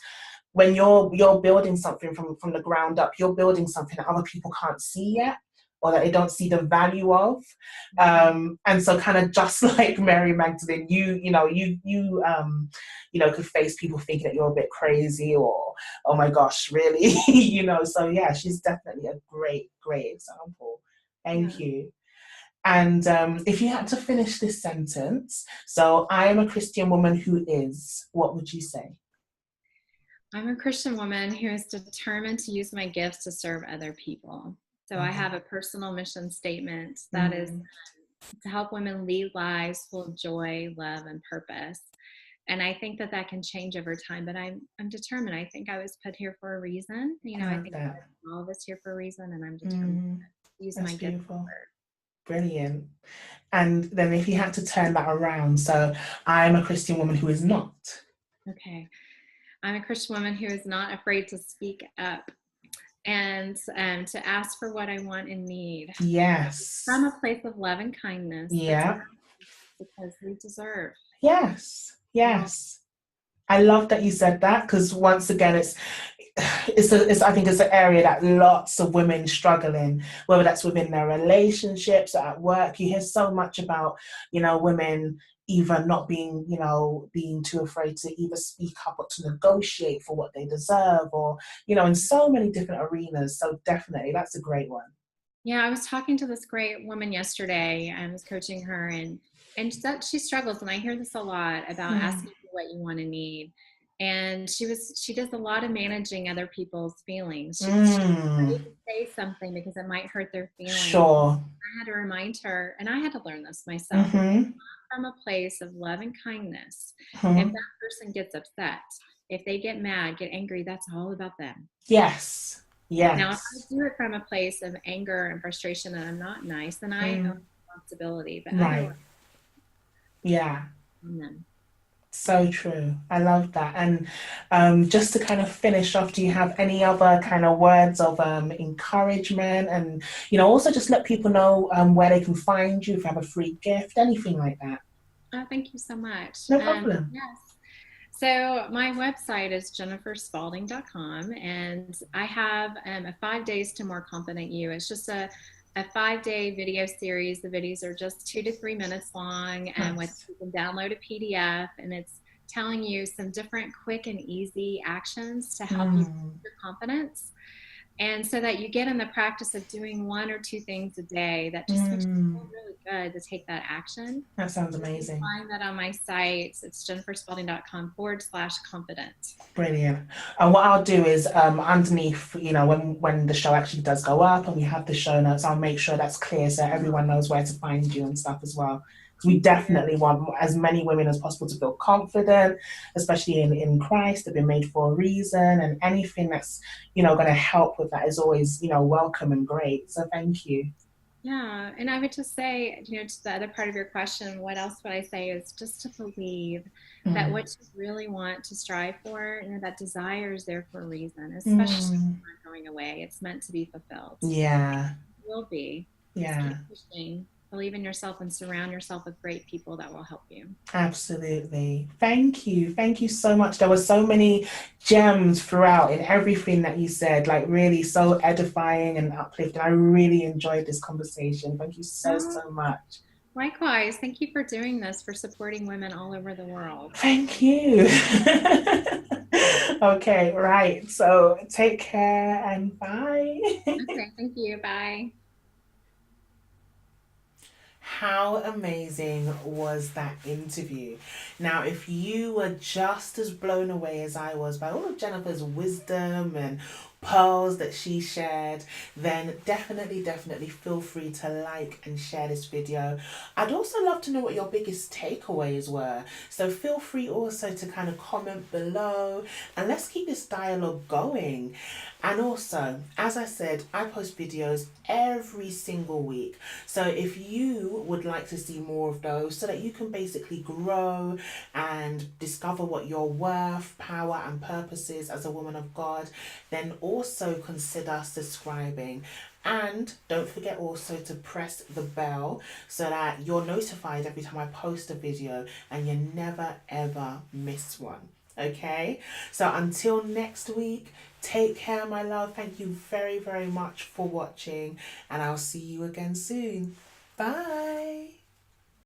[SPEAKER 1] when you're building something from the ground up, you're building something that other people can't see yet, or that they don't see the value of. And so kind of just like Mary Magdalene, you could face people thinking that you're a bit crazy, or, oh my gosh, really? So yeah, she's definitely a great example. Thank you. And if you had to finish this sentence, so I am a Christian woman who is, what would you say?
[SPEAKER 2] I'm a Christian woman who is determined to use my gifts to serve other people. So I have a personal mission statement that is
[SPEAKER 1] Mm.
[SPEAKER 2] to help women lead lives full of joy, love, and purpose. And I think that that can change over time, but I'm determined. I think I was put here for a reason.
[SPEAKER 1] I
[SPEAKER 2] I
[SPEAKER 1] love
[SPEAKER 2] think
[SPEAKER 1] that.
[SPEAKER 2] all of us here for a reason, and I'm determined
[SPEAKER 1] Mm.
[SPEAKER 2] to use
[SPEAKER 1] That's
[SPEAKER 2] my gift.
[SPEAKER 1] beautiful. Brilliant. And then if you had to turn that around, so I'm a Christian woman who is not.
[SPEAKER 2] Okay. I'm a Christian woman who is not afraid to speak up and to ask for what I want and need from
[SPEAKER 1] Yes.
[SPEAKER 2] a place of love and kindness
[SPEAKER 1] Yeah.
[SPEAKER 2] because we deserve.
[SPEAKER 1] Yes.
[SPEAKER 2] Well,
[SPEAKER 1] Yes. I love that you said that, because once again, it's I think it's an area that lots of women struggle in, whether that's within their relationships or at work. You hear so much about, women either not being, being too afraid to either speak up or to negotiate for what they deserve, or, in so many different arenas. So definitely, that's a great one.
[SPEAKER 2] yeah, I was talking to this great woman yesterday. I was coaching her, and she struggles, and I hear this a lot about
[SPEAKER 1] Mm.
[SPEAKER 2] asking for what you want and need. And she does a lot of managing other people's feelings. She's afraid
[SPEAKER 1] Mm.
[SPEAKER 2] to say something because it might hurt their feelings.
[SPEAKER 1] Sure.
[SPEAKER 2] I had to remind her, and I had to learn this myself. If
[SPEAKER 1] Mm-hmm.
[SPEAKER 2] from a place of love and kindness, if
[SPEAKER 1] Mm-hmm.
[SPEAKER 2] that person gets upset, if they get mad, get angry, that's all about them.
[SPEAKER 1] Yes.
[SPEAKER 2] Now, if I
[SPEAKER 1] Yes.
[SPEAKER 2] do it from a place of anger and frustration and I'm not nice, then I own
[SPEAKER 1] Mm.
[SPEAKER 2] responsibility. But otherwise,
[SPEAKER 1] Right. Yeah.
[SPEAKER 2] none.
[SPEAKER 1] So true. I love that. And just to kind of finish off, do you have any other kind of words of encouragement, and also just let people know where they can find you, if you have a free gift, anything like that?
[SPEAKER 2] Oh, thank you so much.
[SPEAKER 1] No problem.
[SPEAKER 2] Yes. So my website is jenniferspaulding.com, and I have a 5 days to more confident you. It's just a 5 day video series. The videos are just 2 to 3 minutes long, and with
[SPEAKER 1] Nice.
[SPEAKER 2] you can download a PDF, and it's telling you some different quick and easy actions to help you build
[SPEAKER 1] Mm.
[SPEAKER 2] your confidence. And so that you get in the practice of doing 1 or 2 things a day that just makes you
[SPEAKER 1] Mm.
[SPEAKER 2] feel really good to take that action.
[SPEAKER 1] That sounds
[SPEAKER 2] You can
[SPEAKER 1] amazing.
[SPEAKER 2] find that on my site. It's jenniferspaulding.com/confident.
[SPEAKER 1] Brilliant. And what I'll do is underneath, when the show actually does go up and we have the show notes, I'll make sure that's clear so everyone knows where to find you and stuff as well. Because we
[SPEAKER 2] Thank you.
[SPEAKER 1] definitely want as many women as possible to feel confident, especially in Christ. They've been made for a reason, and anything that's, going to help with that is always, welcome and great. So thank you.
[SPEAKER 2] Yeah, and I would just say, to the other part of your question, what else would I say is just to believe that
[SPEAKER 1] Mm.
[SPEAKER 2] what you really want to strive for, that desire is there for a reason, especially if
[SPEAKER 1] Mm.
[SPEAKER 2] it's not going away. It's meant to be fulfilled.
[SPEAKER 1] Yeah.
[SPEAKER 2] It will be. Just
[SPEAKER 1] Yeah.
[SPEAKER 2] keep pushing, believe in yourself, and surround yourself with great people that will help you.
[SPEAKER 1] Absolutely. Thank you. Thank you so much. There were so many gems throughout in everything that you said, like really so edifying and uplifting. I really enjoyed this conversation. Thank you so,
[SPEAKER 2] Oh,
[SPEAKER 1] so much.
[SPEAKER 2] likewise. Thank you for doing this, for supporting women all over the world.
[SPEAKER 1] Thank you. Okay, right. So take care and bye.
[SPEAKER 2] Okay, thank you. Bye.
[SPEAKER 1] How amazing was that interview? Now, if you were just as blown away as I was by all of Jennifer's wisdom and pearls that she shared, then definitely feel free to like and share this video. I'd also love to know what your biggest takeaways were. So feel free also to kind of comment below, and let's keep this dialogue going. And also, as I said, I post videos every single week. So if you would like to see more of those so that you can basically grow and discover what your worth, power and purpose is as a woman of God, then also consider subscribing. And don't forget also to press the bell so that you're notified every time I post a video and you never ever miss one. Okay, so until next week, take care, my love. Thank you very much for watching, and I'll see you again soon. Bye.